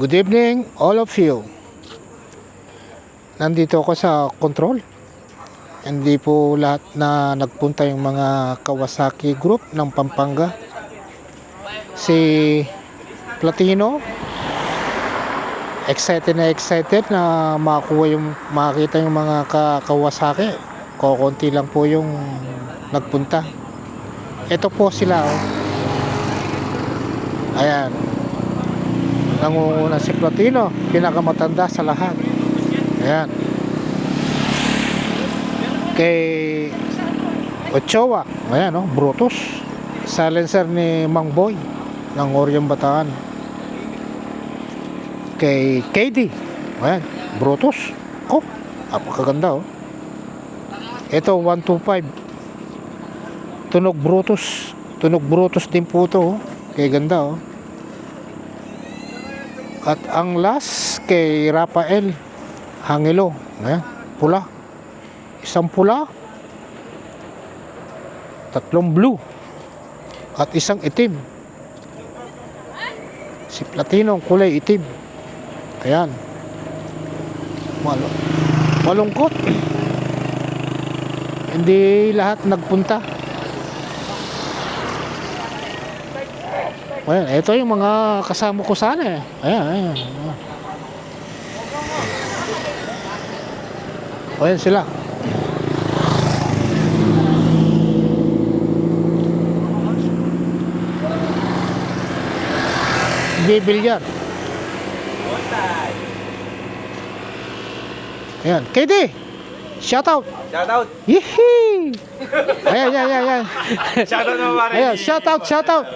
Good evening, all of you. Nandito ako sa control. Hindi po lahat na nagpunta yung mga Kawasaki group ng Pampanga. Si Platino, excited na makita yung mga Kawasaki. Kukunti lang po yung nagpunta. Ito po sila, oh. Ayan. Nangunguna si Platino, pinakamatanda sa lahat. Ayan. Kay Ochoa, ayan, oh, Brutus, silencer ni Mang Boy ng Orion Bataan. Kay KD, ayan, Brutus. Oh, napakaganda, oh. Ito 125, tunog Brutus din po ito, oh. Kay ganda, oh. At ang last kay Rafael Hangilo, ayan, pula, isang pula, tatlong blue at isang itim. Si Platino kulay itim. Ayan, malungkot, hindi lahat nagpunta. Ayan, ito yung mga kasama ko sana eh. Ayan. Ayan sila. Bibilyar. Ayan, KD! Shoutout! Shoutout! Yehey! Ayan. Shoutout naman pare. Ayan, shoutout. Shoutout.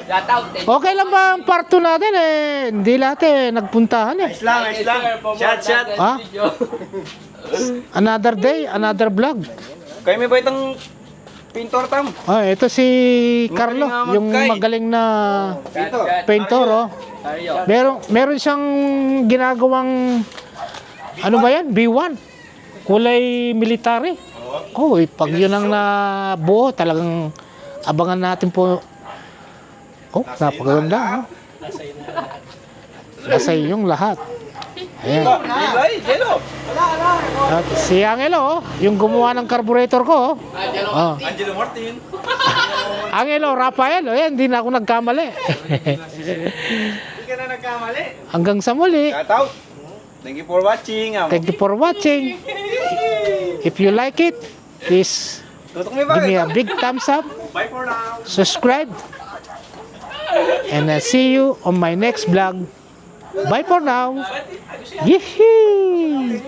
Okay lang ba ang part 2 natin eh? Hindi lahat eh, nagpuntahan eh. Ayos lang. Shot. Ha? Another day, another vlog. Kayo may baitang pintor tam. Ah, ito si Carlo, yung magaling na painter, oh. Meron siyang ginagawang ano ba yan? B1. Kulay military. Oh, pag yun ang nabuo, talagang abangan natin po. Oh, napakaganda. Nasa yung lahat. Ayan. At si Angelo, oh, yung gumawa ng carburetor ko. Oh. Angelo Martin. Angelo, Rafael, oh, yan, hindi na ako nagkamali. Hindi ka na nagkamali. Hanggang sa muli. Shoutout. Thank you for watching. Thank you for watching. If you like it, please Tutok mo give me a big thumbs up, Bye for now. subscribe, and I'll see you on my next vlog. Bye for now. Yehey!